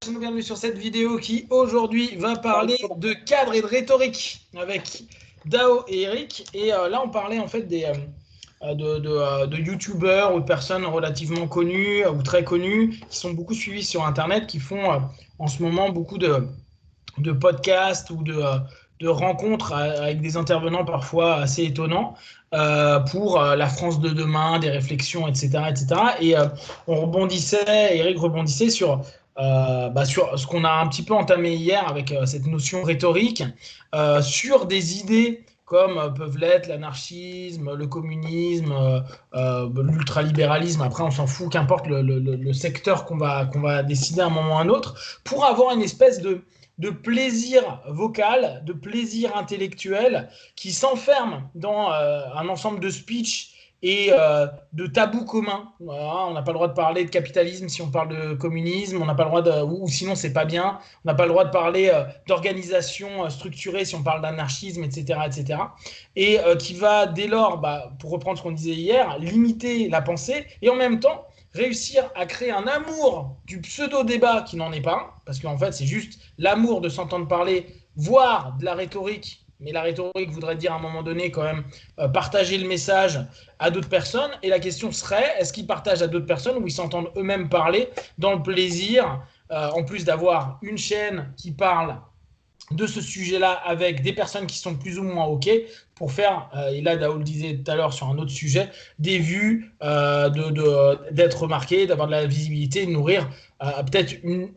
Bienvenue sur cette vidéo qui aujourd'hui va parler de cadre et de rhétorique avec Dao et Eric. Et là, on parlait en fait de youtubeurs ou de personnes relativement connues ou très connues qui sont beaucoup suivies sur Internet, qui font en ce moment beaucoup de podcasts ou de rencontres avec des intervenants parfois assez étonnants pour la France de demain, des réflexions, etc. etc. Et Eric rebondissait sur ce qu'on a un petit peu entamé hier avec cette notion rhétorique, sur des idées comme peuvent l'être l'anarchisme, le communisme, l'ultralibéralisme. Après, on s'en fout, qu'importe le secteur qu'on va décider à un moment ou à un autre, pour avoir une espèce de plaisir vocal, de plaisir intellectuel qui s'enferme dans un ensemble de speeches et de tabous communs. Voilà, on n'a pas le droit de parler de capitalisme si on parle de communisme, on n'a pas le droit ou sinon c'est pas bien, on n'a pas le droit de parler d'organisation structurée si on parle d'anarchisme, etc. etc. Et qui va dès lors, pour reprendre ce qu'on disait hier, limiter la pensée et en même temps réussir à créer un amour du pseudo-débat qui n'en est pas, parce qu'en fait c'est juste l'amour de s'entendre parler, voire de la rhétorique. Mais la rhétorique voudrait dire à un moment donné quand même partager le message à d'autres personnes. Et la question serait, est-ce qu'ils partagent à d'autres personnes ou ils s'entendent eux-mêmes parler dans le plaisir, en plus d'avoir une chaîne qui parle de ce sujet-là avec des personnes qui sont plus ou moins OK pour faire, et là Dao le disait tout à l'heure sur un autre sujet, des vues, d'être remarqué, d'avoir de la visibilité, de nourrir peut-être une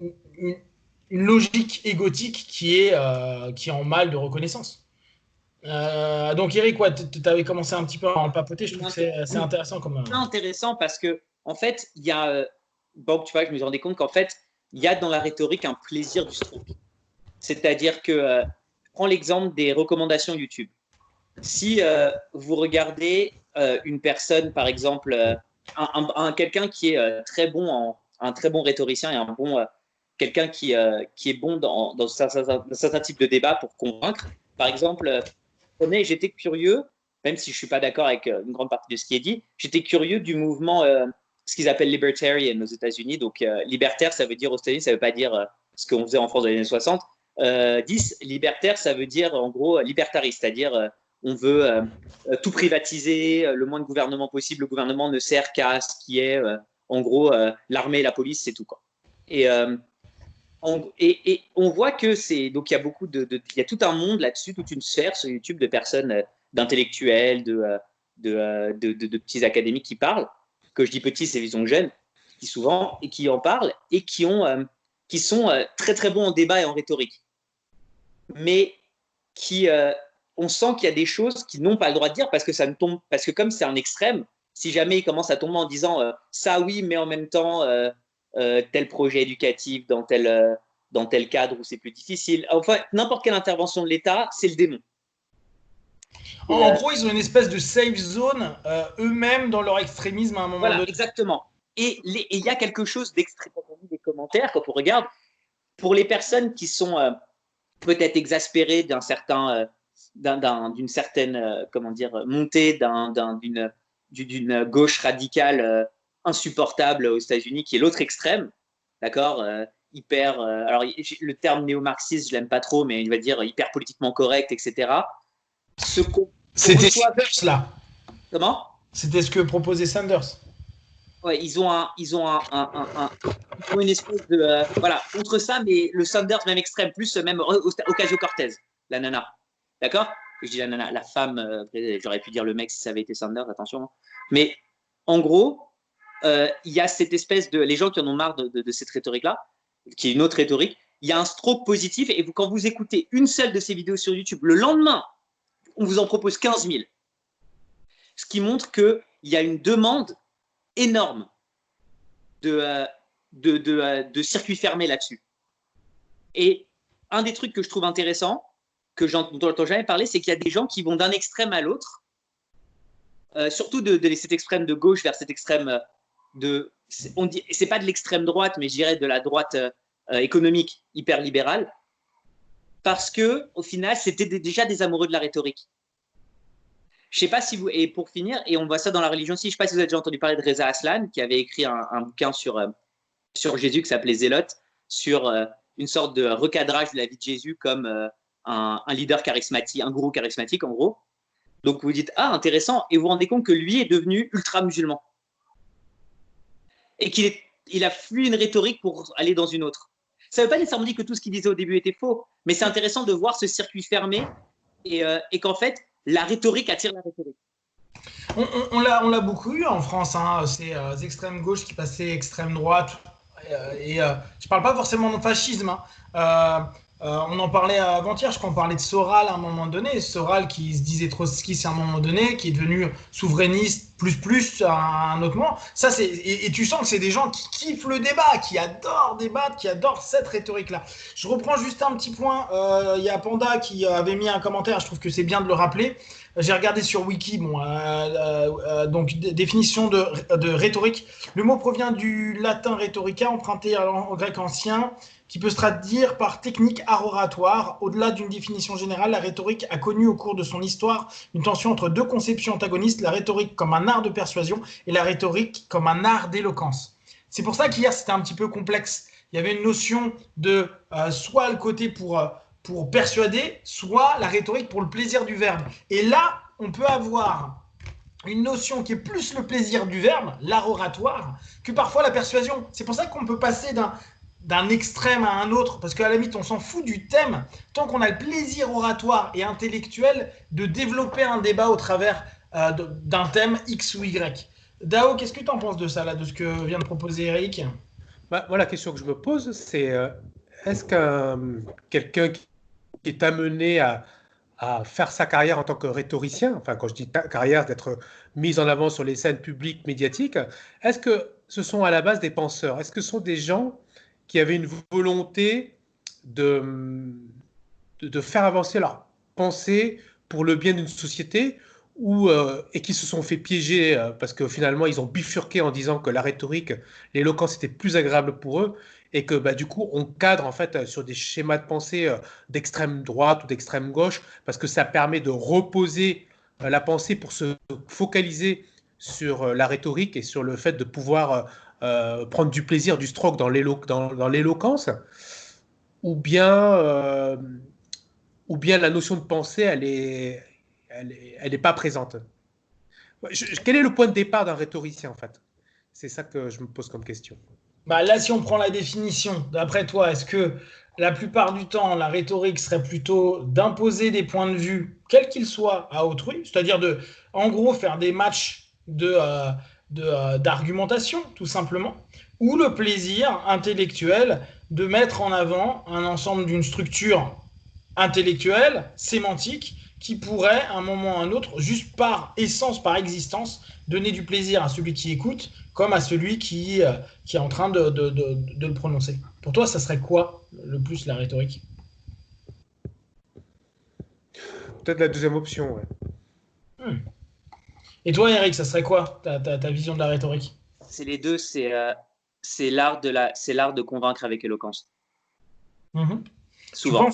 logique égotique qui est en mal de reconnaissance. Donc Eric, ouais, tu avais commencé un petit peu à en papoter, je trouve que c'est intéressant comme... C'est intéressant parce que en fait, il y a, bon, tu vois, je me suis rendu compte qu'en fait, il y a dans la rhétorique un plaisir du stroke. C'est-à-dire que, prends l'exemple des recommandations YouTube. Si vous regardez une personne, par exemple, quelqu'un qui est un très bon rhétoricien et un bon quelqu'un qui est bon dans certains types de débats pour convaincre. Par exemple, j'étais curieux, même si je ne suis pas d'accord avec une grande partie de ce qui est dit, j'étais curieux du mouvement, ce qu'ils appellent libertarian aux États-Unis. Donc, libertaire, ça veut dire aux États-Unis, ça ne veut pas dire ce qu'on faisait en France dans les années 60. 10, libertaire, ça veut dire en gros libertariste, c'est-à-dire on veut tout privatiser, le moins de gouvernement possible. Le gouvernement ne sert qu'à ce qui est, en gros, l'armée et la police, c'est tout, quoi. Et on voit que c'est donc il y a il y a tout un monde là-dessus, toute une sphère sur YouTube de personnes, d'intellectuels, de petits académiques qui parlent. Que je dis petits, c'est ils sont jeunes, qui souvent et qui en parlent et qui sont très très bons en débat et en rhétorique, mais qui on sent qu'il y a des choses qu'ils n'ont pas le droit de dire parce que ça ne tombe, parce que comme c'est un extrême, si jamais ils commencent à tomber en disant ça oui, mais en même temps tel projet éducatif dans tel cadre où c'est plus difficile. Enfin, n'importe quelle intervention de l'État, c'est le démon. En gros, ils ont une espèce de safe zone eux-mêmes dans leur extrémisme à un moment donné. Exactement. Et il y a quelque chose d'extrême. Quand on lit des commentaires, quand on regarde, pour les personnes qui sont peut-être exaspérées d'une certaine comment dire, montée d'une gauche radicale insupportable aux États-Unis, qui est l'autre extrême, d'accord, alors le terme néo-marxiste, je l'aime pas trop, mais il va dire hyper politiquement correct, etc. C'était Sanders là. Comment? C'était ce que proposait Sanders. Ouais, ils ont une espèce de voilà, contre ça, mais le Sanders même extrême, plus même Ocasio-Cortez, la nana, d'accord? Je dis la nana, la femme, j'aurais pu dire le mec si ça avait été Sanders, attention. Mais en gros, il y a cette espèce de, les gens qui en ont marre de cette rhétorique-là, qui est une autre rhétorique, il y a un stroke positif, et quand vous écoutez une seule de ces vidéos sur YouTube, le lendemain, on vous en propose 15 000. Ce qui montre qu'il y a une demande énorme de circuits fermés là-dessus. Et un des trucs que je trouve intéressant, dont j'entends jamais parler, c'est qu'il y a des gens qui vont d'un extrême à l'autre, surtout de cet extrême de gauche vers cet extrême c'est pas de l'extrême droite, mais je dirais de la droite économique hyper libérale, parce que au final, c'était déjà des amoureux de la rhétorique. Je sais pas si vous, et pour finir, et on voit ça dans la religion aussi, je sais pas si vous avez déjà entendu parler de Reza Aslan, qui avait écrit un bouquin sur Jésus qui s'appelait Zélote. sur une sorte de recadrage de la vie de Jésus comme un leader charismatique, un gourou charismatique en gros. Donc vous dites ah intéressant et vous vous rendez compte que lui est devenu ultra musulman et qu'il a fui une rhétorique pour aller dans une autre. Ça ne veut pas nécessairement dire que tout ce qu'il disait au début était faux, mais c'est intéressant de voir ce circuit fermé et qu'en fait la rhétorique attire la rhétorique. On l'a beaucoup eu en France, hein, ces extrêmes gauche qui passaient extrême droite. Je ne parle pas forcément de fascisme. Hein. On en parlait avant-hier, je crois qu'on parlait de Soral à un moment donné. Soral qui se disait trotskiste à un moment donné, qui est devenu souverainiste plus à un autre moment. Ça, et tu sens que c'est des gens qui kiffent le débat, qui adorent débattre, qui adorent cette rhétorique-là. Je reprends juste un petit point. Il y a Panda qui avait mis un commentaire, je trouve que c'est bien de le rappeler. J'ai regardé sur Wiki, donc définition de rhétorique. Le mot provient du latin rhetorica, emprunté au grec ancien, qui peut se traduire par technique oratoire. Au-delà d'une définition générale, la rhétorique a connu au cours de son histoire une tension entre deux conceptions antagonistes, la rhétorique comme un art de persuasion et la rhétorique comme un art d'éloquence. C'est pour ça qu'hier, c'était un petit peu complexe. Il y avait une notion de soit le côté pour persuader, soit la rhétorique pour le plaisir du verbe. Et là, on peut avoir une notion qui est plus le plaisir du verbe, l'art oratoire, que parfois la persuasion. C'est pour ça qu'on peut passer d'un extrême à un autre, parce qu'à la limite, on s'en fout du thème, tant qu'on a le plaisir oratoire et intellectuel de développer un débat au travers d'un thème X ou Y. Dao, qu'est-ce que tu en penses de ça, là, de ce que vient de proposer Eric? Moi, la question que je me pose, c'est est-ce qu'un quelqu'un qui est amené à faire sa carrière en tant que rhétoricien, enfin quand je dis carrière, d'être mis en avant sur les scènes publiques médiatiques, est-ce que ce sont à la base des penseurs? Est-ce que ce sont des gens qui avaient une volonté de faire avancer leur pensée pour le bien d'une société et qui se sont fait piéger parce que finalement ils ont bifurqué en disant que la rhétorique, l'éloquence était plus agréable pour eux et que du coup on cadre en fait sur des schémas de pensée d'extrême droite ou d'extrême gauche parce que ça permet de reposer la pensée pour se focaliser sur la rhétorique et sur le fait de pouvoir prendre du plaisir, du stroke dans l'éloquence, ou bien la notion de pensée, elle est pas présente. Quel est le point de départ d'un rhétoricien, en fait? C'est ça que je me pose comme question. Là, si on prend la définition, d'après toi, est-ce que la plupart du temps, la rhétorique serait plutôt d'imposer des points de vue, quels qu'ils soient, à autrui, c'est-à-dire en gros, faire des matchs d'argumentation, tout simplement, ou le plaisir intellectuel de mettre en avant un ensemble d'une structure intellectuelle, sémantique, qui pourrait, à un moment ou à un autre, juste par essence, par existence, donner du plaisir à celui qui écoute, comme à celui qui est en train de le prononcer. Pour toi, ça serait quoi le plus la rhétorique? Peut-être la deuxième option, ouais. Et toi, Eric, ça serait quoi ta vision de la rhétorique? C'est les deux, c'est l'art de convaincre avec éloquence. Souvent.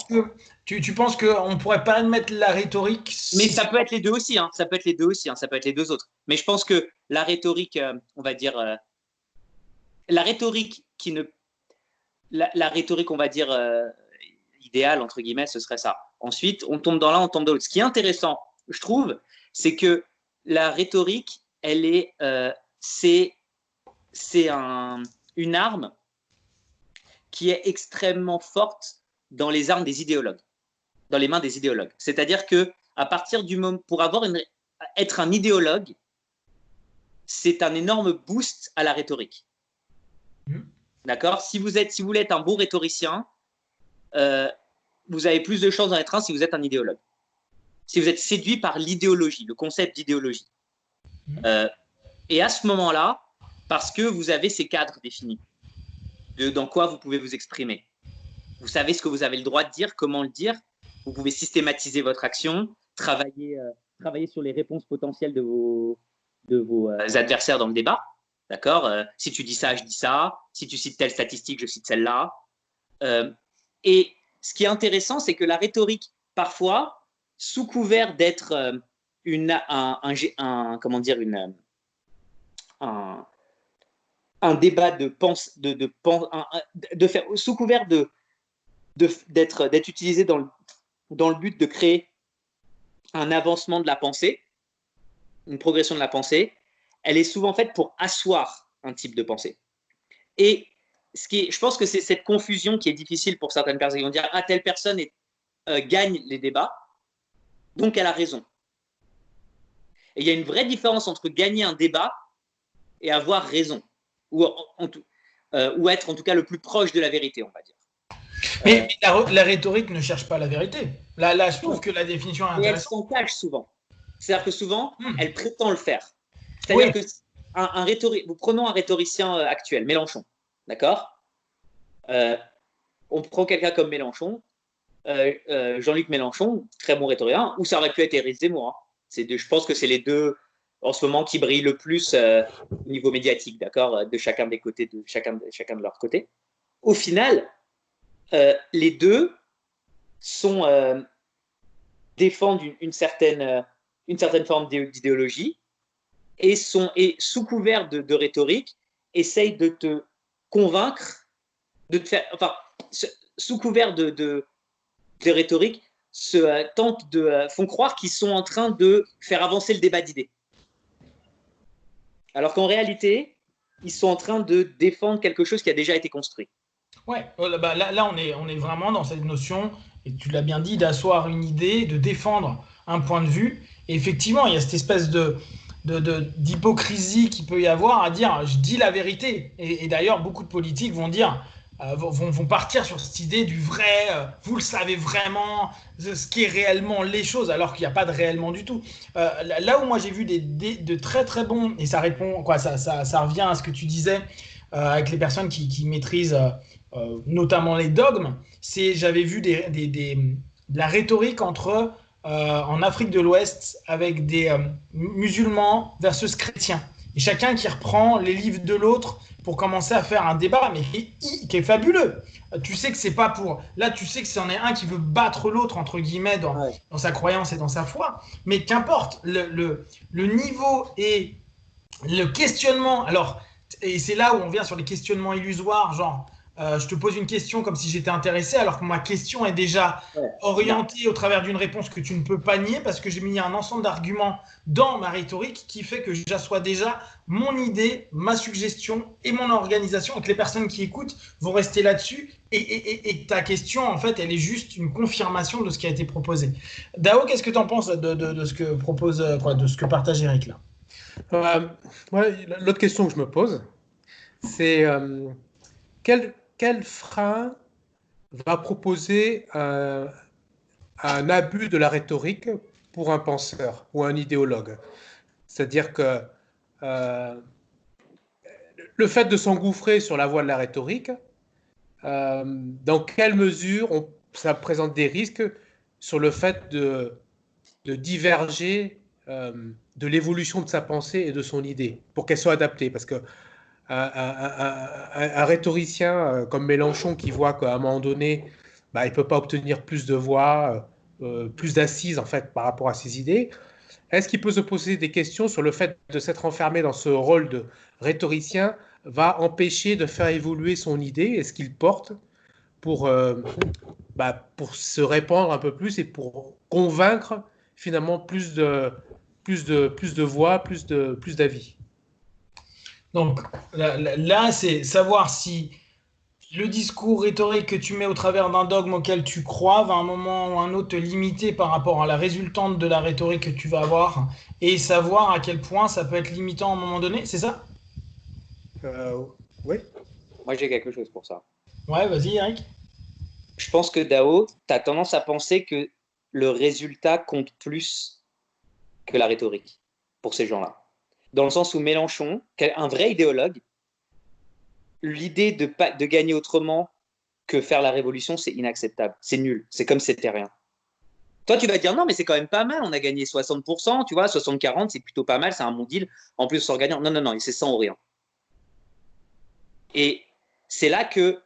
Tu penses qu'on ne pourrait pas admettre la rhétorique Mais ça peut être les deux aussi, hein. Ça peut être les deux aussi, hein. Ça peut être les deux autres. Mais je pense que la rhétorique, on va dire, la rhétorique la rhétorique, on va dire, idéale, entre guillemets, ce serait ça. Ensuite, on tombe dans l'un, on tombe dans l'autre. Ce qui est intéressant, je trouve, c'est que la rhétorique, elle est, c'est une arme qui est extrêmement forte dans les armes des idéologues, dans les mains des idéologues. C'est-à-dire que à partir du moment, pour être un idéologue, c'est un énorme boost à la rhétorique. D'accord ? Si vous voulez être un bon rhétoricien, vous avez plus de chances d'en être un si vous êtes un idéologue. Si vous êtes séduit par l'idéologie, le concept d'idéologie. Et à ce moment-là, parce que vous avez ces cadres définis, dans quoi vous pouvez vous exprimer. Vous savez ce que vous avez le droit de dire, comment le dire. Vous pouvez systématiser votre action, travailler sur les réponses potentielles de vos adversaires dans le débat. D'accord ? Si tu dis ça, je dis ça. Si tu cites telle statistique, je cite celle-là. Et ce qui est intéressant, c'est que la rhétorique, parfois, sous couvert d'être un débat de faire sous couvert d'être utilisé dans le but de créer un avancement de la pensée, une progression de la pensée, elle est souvent faite pour asseoir un type de pensée. Et je pense que c'est cette confusion qui est difficile pour certaines personnes. Ils vont dire ah, telle personne gagne les débats, donc elle a raison. Et il y a une vraie différence entre gagner un débat et avoir raison, ou être en tout cas le plus proche de la vérité, on va dire. Mais la rhétorique ne cherche pas la vérité. Là, je trouve que la définition est Mais elle intéressante. s'en cache souvent. C'est-à-dire que souvent, elle prétend le faire. C'est-à-dire que prenons un rhétoricien actuel, Mélenchon, d'accord? On prend quelqu'un comme Mélenchon, Jean-Luc Mélenchon, très bon rhétoricien, ou ça aurait pu être Éric Zemmour. Hein. Je pense que c'est les deux en ce moment qui brillent le plus au niveau médiatique, d'accord, de chacun des côtés, de chacun de leur côté. Au final, les deux défendent une certaine forme d'idéologie et sous couvert de rhétorique essayent de te convaincre, de te faire, enfin, sous couvert de rhétorique, font croire qu'ils sont en train de faire avancer le débat d'idées. Alors qu'en réalité, ils sont en train de défendre quelque chose qui a déjà été construit. Ouais, là on est vraiment dans cette notion, et tu l'as bien dit, d'asseoir une idée, de défendre un point de vue. Et effectivement, il y a cette espèce d'hypocrisie qu'il peut y avoir à dire je dis la vérité. Et d'ailleurs, beaucoup de politiques vont dire, vont partir sur cette idée du vrai, vous le savez vraiment, ce qui est réellement les choses, alors qu'il n'y a pas de réellement du tout. Là où moi j'ai vu de très très bons, et ça répond, quoi, ça revient à ce que tu disais avec les personnes qui maîtrisent notamment les dogmes, j'avais vu de la rhétorique en Afrique de l'Ouest avec des musulmans versus chrétiens. Et chacun qui reprend les livres de l'autre pour commencer à faire un débat, mais qui est fabuleux. Tu sais que c'est pas pour... Là, tu sais que c'en est un qui veut battre l'autre, entre guillemets, dans sa croyance et dans sa foi. Mais qu'importe, le niveau et le questionnement... Alors, et c'est là où on vient sur les questionnements illusoires, genre... je te pose une question comme si j'étais intéressé, alors que ma question est déjà orientée au travers d'une réponse que tu ne peux pas nier, parce que j'ai mis un ensemble d'arguments dans ma rhétorique qui fait que j'assois déjà mon idée, ma suggestion et mon organisation, et que les personnes qui écoutent vont rester là-dessus, et ta question, en fait, elle est juste une confirmation de ce qui a été proposé. Dao, qu'est-ce que tu en penses de ce que propose, de ce que partage Eric là? L'autre question que je me pose, c'est quel frein va proposer un abus de la rhétorique pour un penseur ou un idéologue? C'est-à-dire que le fait de s'engouffrer sur la voie de la rhétorique, dans quelle mesure ça présente des risques sur le fait de diverger de l'évolution de sa pensée et de son idée, pour qu'elle soit adaptée? Parce que un rhétoricien comme Mélenchon qui voit qu'à un moment donné, il ne peut pas obtenir plus de voix, plus d'assises en fait par rapport à ses idées, est-ce qu'il peut se poser des questions sur le fait de s'être enfermé dans ce rôle de rhétoricien va empêcher de faire évoluer son idée et ce qu'il porte pour se répandre un peu plus et pour convaincre finalement plus de voix, plus d'avis? Donc là, c'est savoir si le discours rhétorique que tu mets au travers d'un dogme auquel tu crois va à un moment ou à un autre te limiter par rapport à la résultante de la rhétorique que tu vas avoir et savoir à quel point ça peut être limitant à un moment donné, c'est ça? Oui. Moi, j'ai quelque chose pour ça. Ouais, vas-y, Eric. Je pense que Dao, tu as tendance à penser que le résultat compte plus que la rhétorique pour ces gens-là. Dans le sens où Mélenchon, un vrai idéologue, l'idée de gagner autrement que faire la révolution, c'est inacceptable. C'est nul. C'est comme si c'était rien. Toi, tu vas dire non, mais c'est quand même pas mal. On a gagné 60%, tu vois, 60-40, c'est plutôt pas mal. C'est un bon deal. En plus, sans gagnant. Non, c'est 100 ou rien. Et c'est là que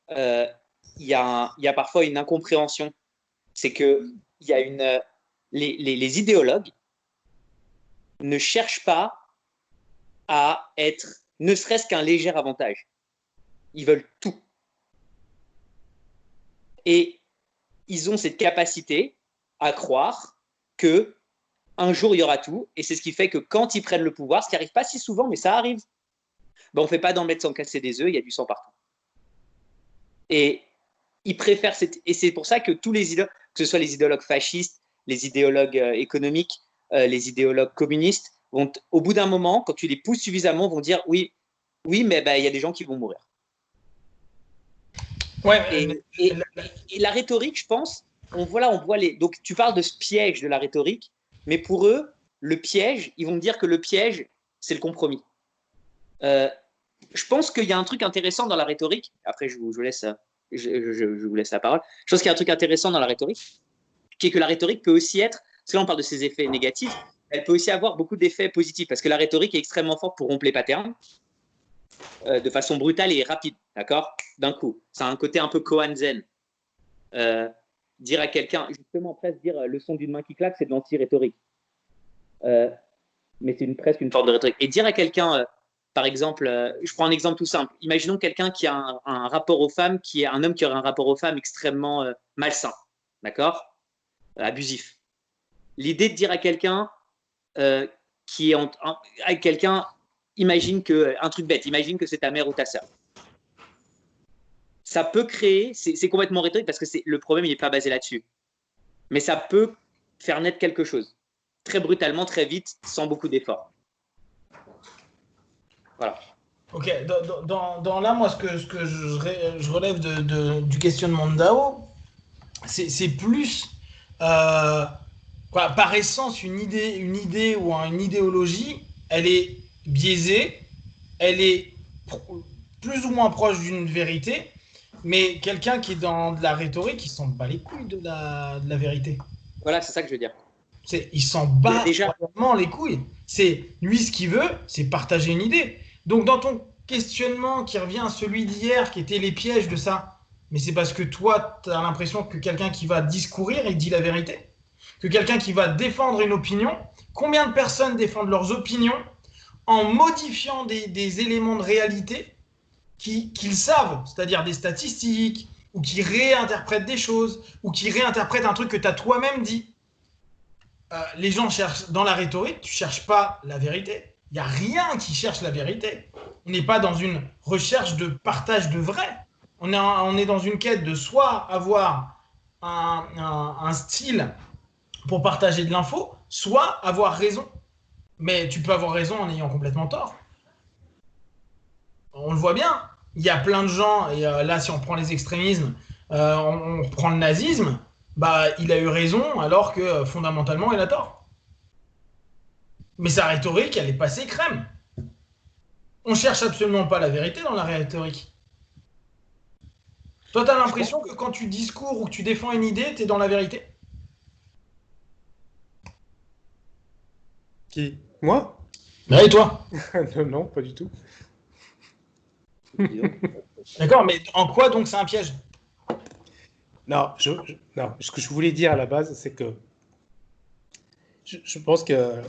il y a parfois une incompréhension. C'est que il y a les idéologues ne cherchent pas à être ne serait-ce qu'un léger avantage. Ils veulent tout. Et ils ont cette capacité à croire que un jour, il y aura tout. Et c'est ce qui fait que quand ils prennent le pouvoir, ce qui n'arrive pas si souvent, mais ça arrive, ben, on ne fait pas d'omelette sans casser des œufs, il y a du sang partout. Et ils préfèrent et c'est pour ça que tous les idéologues, que ce soit les idéologues fascistes, les idéologues économiques, les idéologues communistes, vont, au bout d'un moment, quand tu les pousses suffisamment, vont dire oui, mais ben, y a des gens qui vont mourir. Ouais, et la rhétorique, je pense, on voit les. Donc tu parles de ce piège de la rhétorique, mais pour eux, le piège, ils vont dire que le piège, c'est le compromis. Je pense qu'il y a un truc intéressant dans la rhétorique. Après, je vous laisse la parole. Je pense qu'il y a un truc intéressant dans la rhétorique, qui est que la rhétorique peut aussi être, parce que là on parle de ses effets négatifs, elle peut aussi avoir beaucoup d'effets positifs, parce que la rhétorique est extrêmement forte pour rompre les patterns, de façon brutale et rapide, d'accord, d'un coup. Ça a un côté un peu koan zen. Dire à quelqu'un, justement, presque dire le son d'une main qui claque, c'est de l'anti-rhétorique. Mais c'est presque une forme de rhétorique. Et dire à quelqu'un, par exemple, je prends un exemple tout simple. Imaginons quelqu'un qui a un rapport aux femmes, qui est un homme qui aurait un rapport aux femmes extrêmement malsain, d'accord, abusif. L'idée de dire à quelqu'un qui est avec quelqu'un, imagine que un truc bête, imagine que c'est ta mère ou ta sœur. Ça peut créer, c'est complètement rhétorique parce que le problème il n'est pas basé là-dessus, mais ça peut faire naître quelque chose très brutalement, très vite, sans beaucoup d'efforts. Voilà. Ok, là, moi, ce que je relève du questionnement de Dao, c'est plus, par essence, une idée ou une idéologie, elle est biaisée, elle est plus ou moins proche d'une vérité, mais quelqu'un qui est dans de la rhétorique, il s'en bat les couilles de la vérité. Voilà, c'est ça que je veux dire. Il s'en bat vraiment les couilles. Lui, ce qu'il veut, c'est partager une idée. Donc, dans ton questionnement qui revient à celui d'hier, qui était les pièges de ça, mais c'est parce que toi, tu as l'impression que quelqu'un qui va discourir, il dit la vérité. Que quelqu'un qui va défendre une opinion, combien de personnes défendent leurs opinions en modifiant des éléments de réalité qu'ils savent, c'est-à-dire des statistiques, ou qui réinterprètent des choses, ou qui réinterprètent un truc que tu as toi-même dit. Les gens cherchent dans la rhétorique, tu ne cherches pas la vérité. Il n'y a rien qui cherche la vérité. On n'est pas dans une recherche de partage de vrai. On est dans une quête de soit avoir un style pour partager de l'info, soit avoir raison. Mais tu peux avoir raison en ayant complètement tort. On le voit bien. Il y a plein de gens, et là, si on prend les extrémismes, on prend le nazisme, bah, il a eu raison alors que fondamentalement, il a tort. Mais sa rhétorique, elle est passée crème. On cherche absolument pas la vérité dans la rhétorique. Toi, tu as l'impression que quand tu discours ou que tu défends une idée, tu es dans la vérité? Qui? Moi? Et toi? Non, pas du tout. D'accord, mais en quoi donc c'est un piège? Non, non, ce que je voulais dire à la base, c'est que je pense que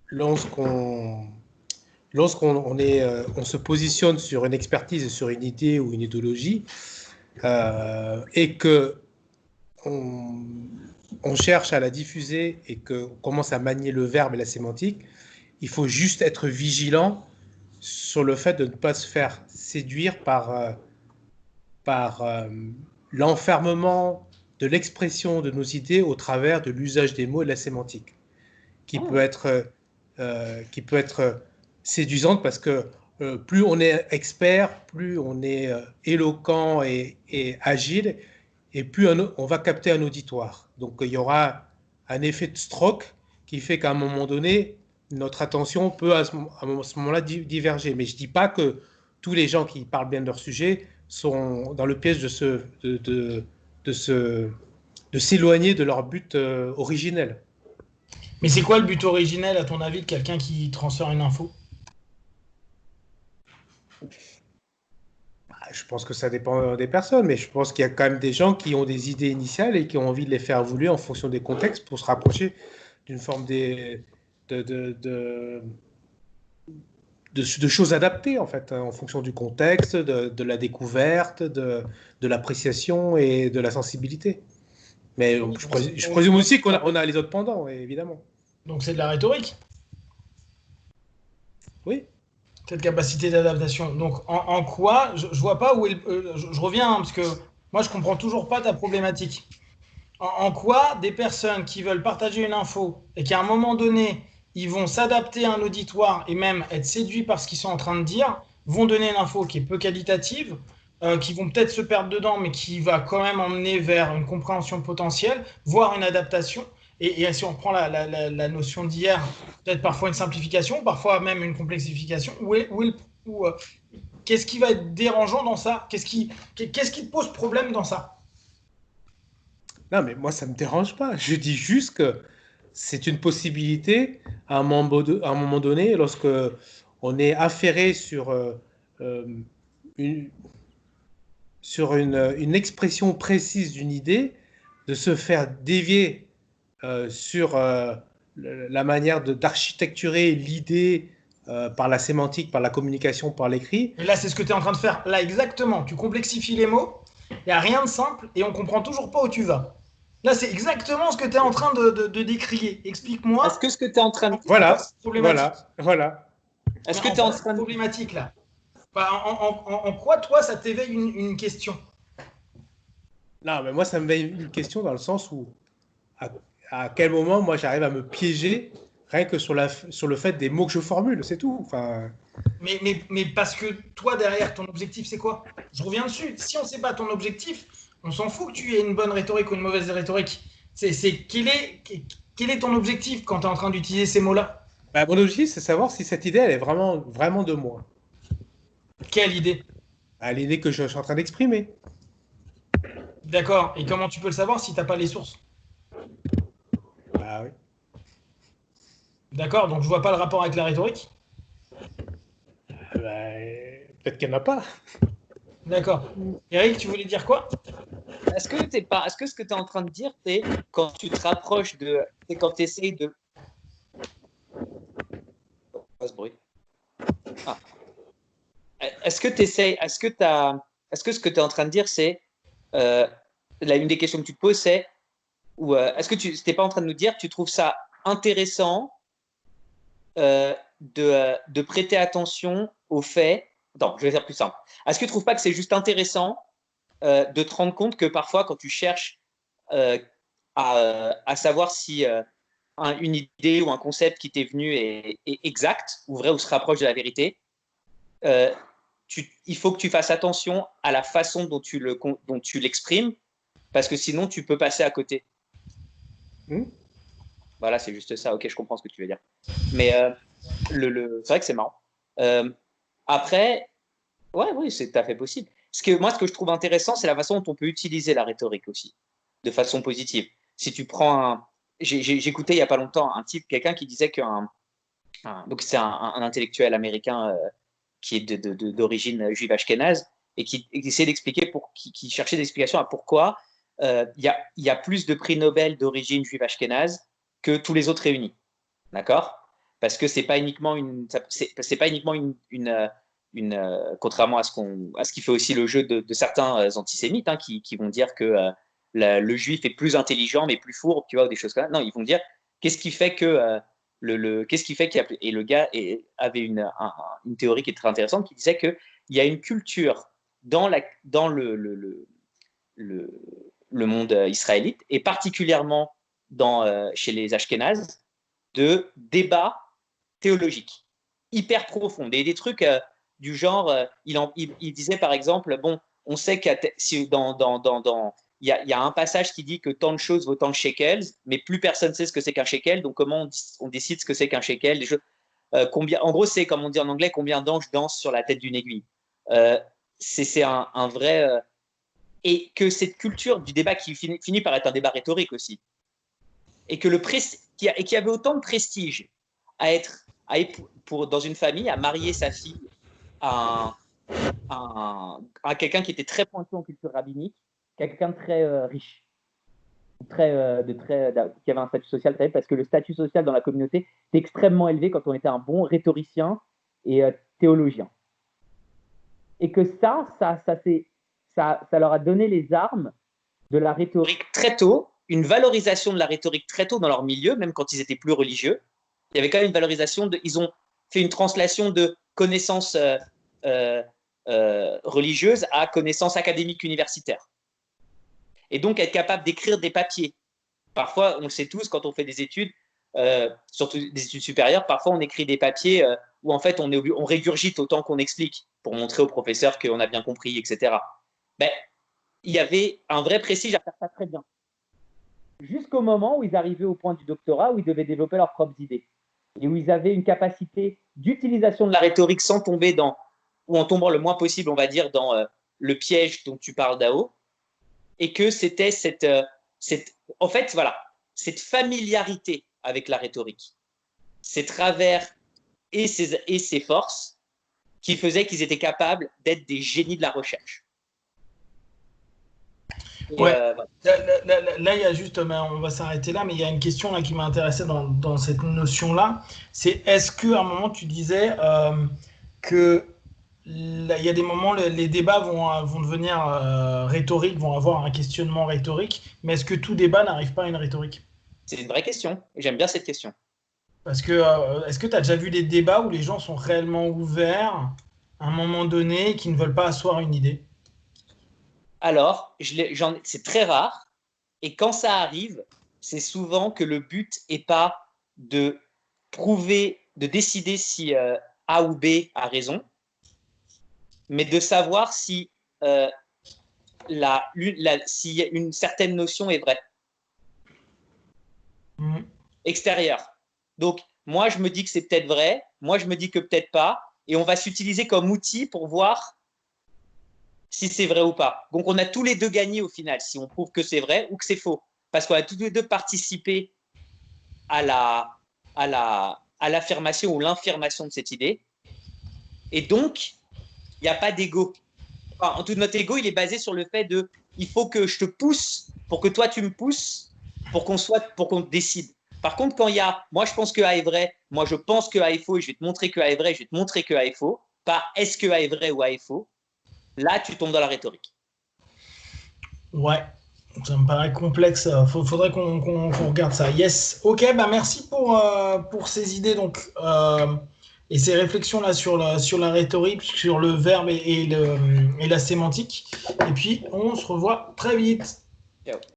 lorsqu'on se positionne sur une expertise, sur une idée ou une idéologie, et que on cherche à la diffuser et qu'on commence à manier le verbe et la sémantique, il faut juste être vigilant sur le fait de ne pas se faire séduire par l'enfermement de l'expression de nos idées au travers de l'usage des mots et de la sémantique, qui peut être séduisante parce que plus on est expert, plus on est éloquent et agile, et plus on va capter un auditoire. Donc il y aura un effet de stroke qui fait qu'à un moment donné, notre attention peut à ce moment-là diverger. Mais je ne dis pas que tous les gens qui parlent bien de leur sujet sont dans le piège de s'éloigner de leur but originel. Mais c'est quoi le but originel, à ton avis, de quelqu'un qui transfère une info? Je pense que ça dépend des personnes, mais je pense qu'il y a quand même des gens qui ont des idées initiales et qui ont envie de les faire évoluer en fonction des contextes pour se rapprocher d'une forme de choses adaptées, en fait, hein, en fonction du contexte, de la découverte, de l'appréciation et de la sensibilité. Mais je présume aussi qu'on a les autres pendants, évidemment. Donc c'est de la rhétorique, Oui. cette capacité d'adaptation. Donc en quoi, je vois pas où est je reviens, hein, parce que moi je comprends toujours pas ta problématique. En quoi des personnes qui veulent partager une info et qu'à un moment donné, ils vont s'adapter à un auditoire et même être séduits par ce qu'ils sont en train de dire, vont donner une info qui est peu qualitative, qui vont peut-être se perdre dedans, mais qui va quand même emmener vers une compréhension potentielle, voire une adaptation. Et si on reprend la notion d'hier, peut-être parfois une simplification, parfois même une complexification, qu'est-ce qui va être dérangeant dans ça? Qu'est-ce qui te pose problème dans ça? Non, mais moi, ça ne me dérange pas. Je dis juste que c'est une possibilité à un moment donné, lorsque on est affairé euh, une, sur une expression précise d'une idée, de se faire dévier sur la manière d'architecturer l'idée par la sémantique, par la communication, par l'écrit. Et là, c'est ce que tu es en train de faire. Là, exactement. Tu complexifies les mots. Il n'y a rien de simple et on comprend toujours pas où tu vas. Là, c'est exactement ce que tu es en train de décrier. Explique-moi. Est-ce que ce que tu es en train de dire, Voilà, problématique. voilà. est-ce que tu es en train de problématique là. Enfin, en quoi, toi, ça t'éveille une question? Non, mais moi, ça me met une question dans le sens où à, à quel moment, moi, j'arrive à me piéger rien que sur le fait des mots que je formule, c'est tout. Enfin, Mais parce que toi, derrière, ton objectif, c'est quoi? Je reviens dessus. Si on ne sait pas ton objectif, on s'en fout que tu aies une bonne rhétorique ou une mauvaise rhétorique. Quel est ton objectif quand tu es en train d'utiliser ces mots-là? bah, mon objectif, c'est de savoir si cette idée, elle est vraiment de moi. Quelle idée? À l'idée que je suis en train d'exprimer. D'accord. Et comment tu peux le savoir si tu n'as pas les sources? Bah oui. D'accord. Donc je vois pas le rapport avec la rhétorique. Bah, peut-être qu'il n'y en a pas. D'accord. Eric, tu voulais dire quoi? Est-ce que ce que tu es en train de dire, c'est quand tu te rapproches c'est quand tu essayes de. Pas ce bruit. Ah. Est-ce que tu essayes, est-ce que ce que tu es en train de dire, c'est. Une des questions que tu te poses, c'est. Est-ce que tu n'es pas en train de nous dire, tu trouves ça intéressant de prêter attention au fait. Attends, je vais faire plus simple. Est-ce que tu ne trouves pas que c'est juste intéressant de te rendre compte que parfois, quand tu cherches à savoir si une idée ou un concept qui t'est venu est exact ou vrai ou se rapproche de la vérité, il faut que tu fasses attention à la façon dont tu l'exprimes, parce que sinon, tu peux passer à côté. Voilà, c'est juste ça. Ok, je comprends ce que tu veux dire. Mais c'est vrai que c'est marrant. Après, oui, c'est tout à fait possible. Ce que je trouve intéressant, c'est la façon dont on peut utiliser la rhétorique aussi, de façon positive. Si tu prends j'écoutais il n'y a pas longtemps quelqu'un qui disait donc c'est un intellectuel américain qui est d'origine juive ashkénaze et qui essayait d'expliquer, qui cherchait des explications à pourquoi il y a plus de prix Nobel d'origine juive ashkénaze que tous les autres réunis. D'accord? Parce que c'est pas uniquement contrairement à ce qui fait aussi le jeu de certains antisémites qui vont dire que le juif est plus intelligent mais plus fourbe, tu vois, ou des choses comme ça. Non, ils vont dire qu'est-ce qui fait que qu'est-ce qui fait qu'il y a plus. Et le gars avait une théorie qui est très intéressante qui disait qu'il y a une culture dans le monde israélite et particulièrement chez les Ashkénazes de débats théologiques hyper profonds, des trucs du genre, il disait par exemple, bon, on sait qu'il y a un passage qui dit que tant de choses vaut tant de shekels, mais plus personne sait ce que c'est qu'un shekel, donc comment on décide ce que c'est qu'un shekel, des choses, en gros, c'est comme on dit en anglais, combien d'anges dansent sur la tête d'une aiguille. C'est un vrai... et que cette culture du débat qui finit par être un débat rhétorique aussi, et que qu'il y avait autant de prestige dans une famille, à marier sa fille à quelqu'un qui était très pointu en culture rabbinique, qu'à quelqu'un de très riche, qui avait un statut social très élevé, parce que le statut social dans la communauté était extrêmement élevé quand on était un bon rhétoricien et théologiens. Et que ça leur a donné les armes de la rhétorique très tôt, une valorisation de la rhétorique très tôt dans leur milieu, même quand ils étaient plus religieux. Il y avait quand même une valorisation ils ont fait une translation de connaissances religieuses à connaissances académiques universitaires. Et donc être capable d'écrire des papiers. Parfois, on le sait tous, quand on fait des études, surtout des études supérieures, parfois on écrit des papiers où en fait on régurgite autant qu'on explique pour montrer au professeur qu'on a bien compris, etc. Ben, il y avait un vrai prestige à faire ça très bien. Jusqu'au moment où ils arrivaient au point du doctorat, où ils devaient développer leurs propres idées. Et où ils avaient une capacité d'utilisation de la rhétorique sans tomber ou en tombant le moins possible, on va dire, dans le piège dont tu parles, Dao. Et que c'était en fait, voilà, cette familiarité avec la rhétorique, ces travers et ses forces qui faisaient qu'ils étaient capables d'être des génies de la recherche. Et ouais. Là, il y a juste, on va s'arrêter là, mais il y a une question là qui m'a intéressé dans cette notion-là. C'est est-ce qu'à un moment tu disais que il y a des moments, les débats vont devenir rhétoriques, vont avoir un questionnement rhétorique, mais est-ce que tout débat n'arrive pas à une rhétorique? C'est une vraie question, et j'aime bien cette question. Parce que, est-ce que tu as déjà vu des débats où les gens sont réellement ouverts à un moment donné et qui ne veulent pas asseoir une idée? Alors, c'est très rare, et quand ça arrive, c'est souvent que le but n'est pas de décider si A ou B a raison, mais de savoir si si une certaine notion est vraie. Extérieure. Donc, moi, je me dis que c'est peut-être vrai, moi, je me dis que peut-être pas, et on va s'utiliser comme outil pour voir si c'est vrai ou pas. Donc, on a tous les deux gagné au final, si on prouve que c'est vrai ou que c'est faux. Parce qu'on a tous les deux participé à l'affirmation ou l'infirmation de cette idée. Et donc, il n'y a pas d'ego. Enfin, en tout notre ego, il est basé sur le fait de il faut que je te pousse pour que toi tu me pousses pour qu'on décide. Par contre, quand il y a moi je pense que A est vrai, moi je pense que A est faux et je vais te montrer que A est vrai, je vais te montrer que A est faux, pas est-ce que A est vrai ou A est faux, là tu tombes dans la rhétorique. Ouais, ça me paraît complexe. Faudrait qu'on regarde ça. Yes. Ok, bah merci pour ces idées donc et ces réflexions là sur la rhétorique, sur le verbe et la sémantique. Et puis on se revoit très vite. Ciao.